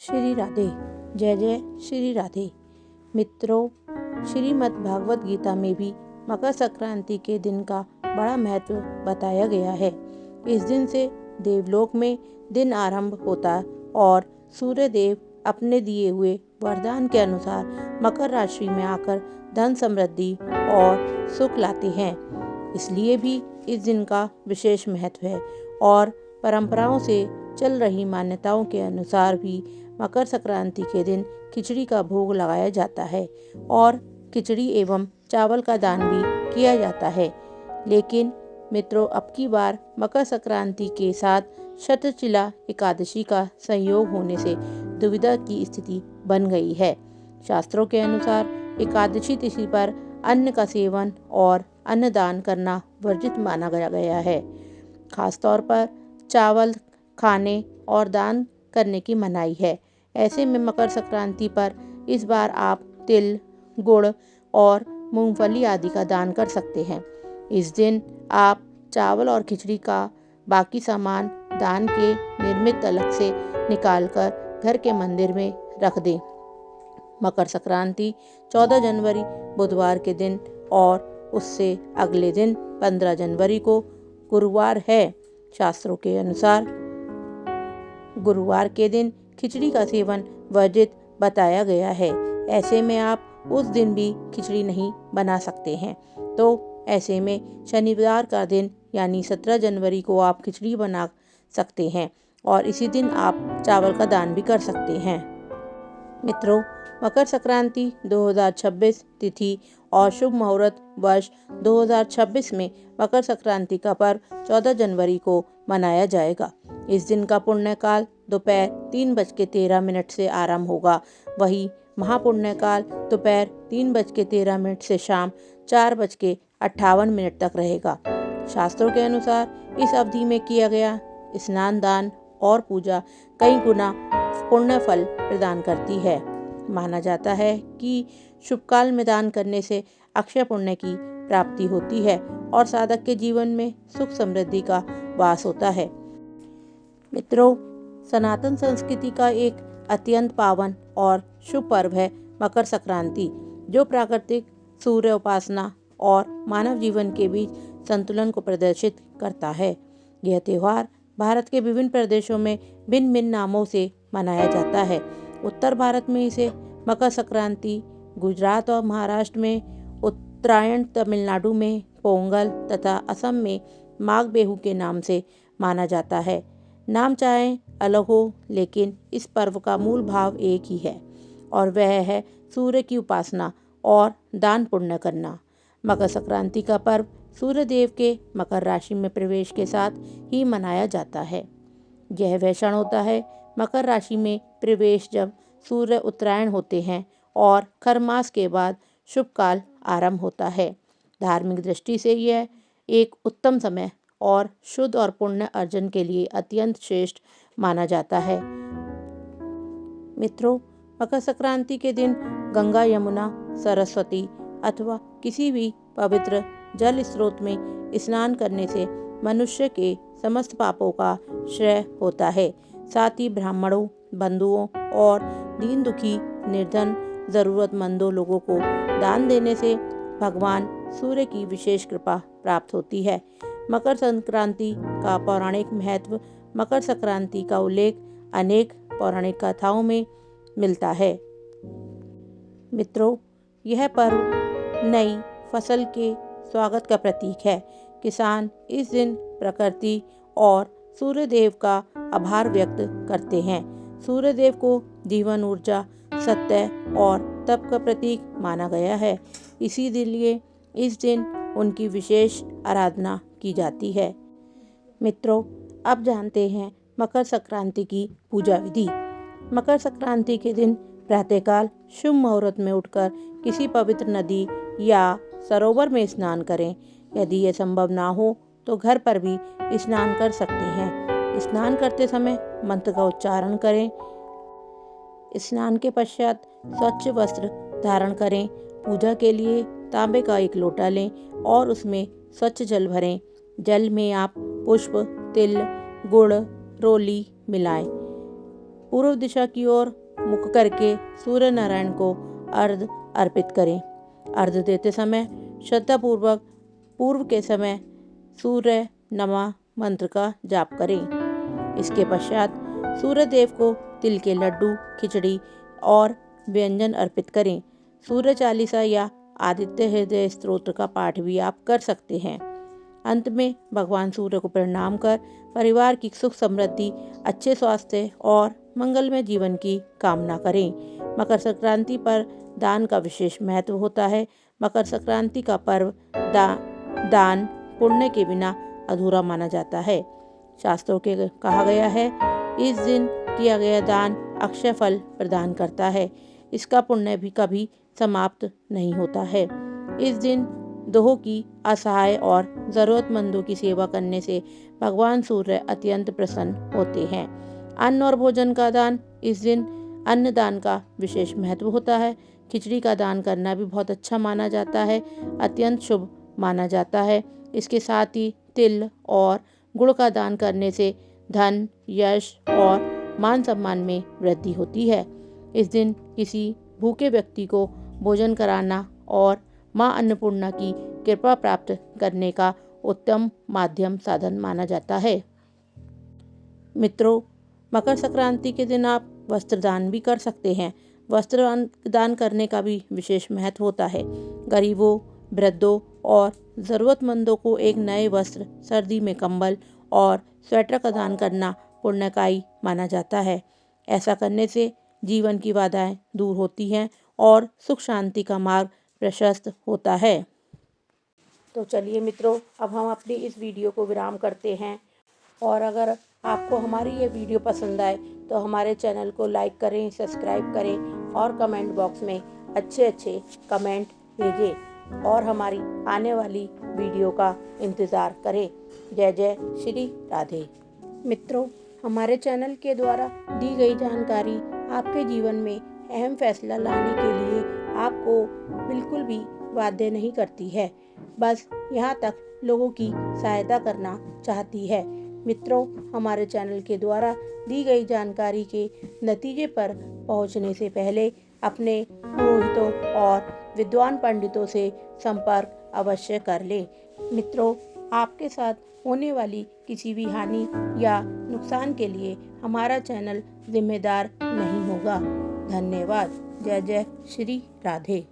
श्री राधे। जय जय श्री राधे। मित्रों, श्रीमद् भागवत गीता में भी मकर संक्रांति के दिन का बड़ा महत्व बताया गया है। इस दिन से देवलोक में दिन आरंभ होता और सूर्य देव अपने दिए हुए वरदान के अनुसार मकर राशि में आकर धन समृद्धि और सुख लाते हैं। इसलिए भी इस दिन का विशेष महत्व है और परंपराओं से चल रही मान्यताओं के अनुसार भी मकर संक्रांति के दिन खिचड़ी का भोग लगाया जाता है और खिचड़ी एवं चावल का दान भी किया जाता है। लेकिन मित्रों, अब की बार मकर संक्रांति के साथ शतचिला एकादशी का संयोग होने से दुविधा की स्थिति बन गई है। शास्त्रों के अनुसार एकादशी तिथि पर अन्न का सेवन और अन्नदान करना वर्जित माना गया है। खासतौर पर चावल खाने और दान करने की मनाही है। ऐसे में मकर संक्रांति पर इस बार आप तिल, गुड़ और मूंगफली आदि का दान कर सकते हैं। इस दिन आप चावल और खिचड़ी का बाकी सामान दान के निर्मित अलग से निकालकर घर के मंदिर में रख दें। मकर संक्रांति 14 जनवरी बुधवार के दिन और उससे अगले दिन 15 जनवरी को गुरुवार है। शास्त्रों के अनुसार गुरुवार के दिन खिचड़ी का सेवन वर्जित बताया गया है। ऐसे में आप उस दिन भी खिचड़ी नहीं बना सकते हैं। तो ऐसे में शनिवार का दिन यानी 17 जनवरी को आप खिचड़ी बना सकते हैं और इसी दिन आप चावल का दान भी कर सकते हैं। मित्रों, मकर संक्रांति 2026 तिथि और शुभ मुहूर्त वर्ष 2026 में मकर संक्रांति का पर्व 14 जनवरी को मनाया जाएगा। इस दिन का पुण्य काल दोपहर 3:13 से आरंभ होगा। वही महापुण्य काल दोपहर 3:13 से शाम 4:58 तक रहेगा। शास्त्रों के अनुसार इस अवधि में किया गया स्नान, दान और पूजा कई गुना पुण्य फल प्रदान करती है। माना जाता है कि शुभ काल में दान करने से अक्षय पुण्य की प्राप्ति होती है और साधक के जीवन में सुख समृद्धि का वास होता है। मित्रों, सनातन संस्कृति का एक अत्यंत पावन और शुभ पर्व है मकर संक्रांति, जो प्राकृतिक सूर्य उपासना और मानव जीवन के बीच संतुलन को प्रदर्शित करता है। यह त्योहार भारत के विभिन्न प्रदेशों में भिन्न भिन्न नामों से मनाया जाता है। उत्तर भारत में इसे मकर संक्रांति, गुजरात और महाराष्ट्र में उत्तरायण, तमिलनाडु में पोंगल तथा असम में माघ बिहू के नाम से माना जाता है। नाम चाहे अलग हो, लेकिन इस पर्व का मूल भाव एक ही है और वह है सूर्य की उपासना और दान पुण्य करना। मकर संक्रांति का पर्व सूर्य देव के मकर राशि में प्रवेश के साथ ही मनाया जाता है। यह वह क्षण होता है मकर राशि में प्रवेश जब सूर्य उत्तरायण होते हैं और खर मास के बाद शुभ काल आरंभ होता है। धार्मिक दृष्टि से यह एक उत्तम समय और शुद्ध और पुण्य अर्जन के लिए अत्यंत श्रेष्ठ माना जाता है। मित्रों, मकर संक्रांति के दिन गंगा, यमुना, सरस्वती अथवा किसी भी पवित्र जल स्रोत में स्नान करने से मनुष्य के समस्त पापों का क्षय होता है। साथ ही ब्राह्मणों, बंधुओं और दीन दुखी, निर्धन, जरूरतमंदों लोगों को दान देने से भगवान सूर्य की विशेष कृपा प्राप्त होती है। मकर संक्रांति का पौराणिक महत्व। मकर संक्रांति का उल्लेख अनेक पौराणिक कथाओं में मिलता है। मित्रों, यह पर्व नई फसल के स्वागत का प्रतीक है। किसान इस दिन प्रकृति और सूर्य देव का आभार व्यक्त करते हैं। सूर्य देव को जीवन, ऊर्जा, सत्य और तप का प्रतीक माना गया है। इसीलिए इस दिन उनकी विशेष आराधना की जाती है। मित्रों, अब जानते हैं मकर संक्रांति की पूजा विधि। मकर संक्रांति के दिन प्रातःकाल शुभ मुहूर्त में उठकर किसी पवित्र नदी या सरोवर में स्नान करें। यदि यह संभव ना हो तो घर पर भी स्नान कर सकते हैं। स्नान करते समय मंत्र का उच्चारण करें। स्नान के पश्चात स्वच्छ वस्त्र धारण करें। पूजा के लिए तांबे का एक लोटा लें और उसमें स्वच्छ जल भरें। जल में आप पुष्प, तिल, गुड़, रोली मिलाएं। पूर्व दिशा की ओर मुख करके सूर्य नारायण को अर्घ्य अर्पित करें। अर्घ्य देते समय श्रद्धापूर्वक पूर्व के समय सूर्य नमः मंत्र का जाप करें। इसके पश्चात सूर्य देव को तिल के लड्डू, खिचड़ी और व्यंजन अर्पित करें। सूर्य चालीसा या आदित्य हृदय स्तोत्र का पाठ भी आप कर सकते हैं। अंत में भगवान सूर्य को प्रणाम कर परिवार की सुख समृद्धि, अच्छे स्वास्थ्य और मंगलमय जीवन की कामना करें। मकर संक्रांति पर दान का विशेष महत्व होता है। मकर संक्रांति का पर्व दान पुण्य के बिना अधूरा माना जाता है। शास्त्रों के कहा गया है, इस दिन किया गया दान अक्षय फल प्रदान करता है। इसका पुण्य भी कभी समाप्त नहीं होता है। इस दिन दोहों की, असहाय और ज़रूरतमंदों की सेवा करने से भगवान सूर्य अत्यंत प्रसन्न होते हैं। अन्न और भोजन का दान, इस दिन अन्न दान का विशेष महत्व होता है। खिचड़ी का दान करना भी बहुत अच्छा माना जाता है, अत्यंत शुभ माना जाता है। इसके साथ ही तिल और गुड़ का दान करने से धन, यश और मान सम्मान में वृद्धि होती है। इस दिन किसी भूखे व्यक्ति को भोजन कराना और माँ अन्नपूर्णा की कृपा प्राप्त करने का उत्तम माध्यम साधन माना जाता है। मित्रों, मकर संक्रांति के दिन आप वस्त्र दान भी कर सकते हैं। वस्त्र दान करने का भी विशेष महत्व होता है। गरीबों, वृद्धों और ज़रूरतमंदों को एक नए वस्त्र, सर्दी में कंबल और स्वेटर का दान करना पुण्यकारी माना जाता है। ऐसा करने से जीवन की बाधाएं दूर होती हैं और सुख शांति का मार्ग प्रशस्त होता है। तो चलिए मित्रों, अब हम अपनी इस वीडियो को विराम करते हैं। और अगर आपको हमारी ये वीडियो पसंद आए तो हमारे चैनल को लाइक करें, सब्सक्राइब करें और कमेंट बॉक्स में अच्छे अच्छे कमेंट भेजें और हमारी आने वाली वीडियो का इंतज़ार करें। जय जय श्री राधे। मित्रों, हमारे चैनल के द्वारा दी गई जानकारी आपके जीवन में अहम फैसला लाने के लिए आपको बिल्कुल भी बाध्य नहीं करती है, बस यहाँ तक लोगों की सहायता करना चाहती है। मित्रों, हमारे चैनल के द्वारा दी गई जानकारी के नतीजे पर पहुँचने से पहले अपने पुरोहितों और विद्वान पंडितों से संपर्क अवश्य कर लें। मित्रों, आपके साथ होने वाली किसी भी हानि या नुकसान के लिए हमारा चैनल जिम्मेदार नहीं होगा। धन्यवाद। जय जय श्री राधे।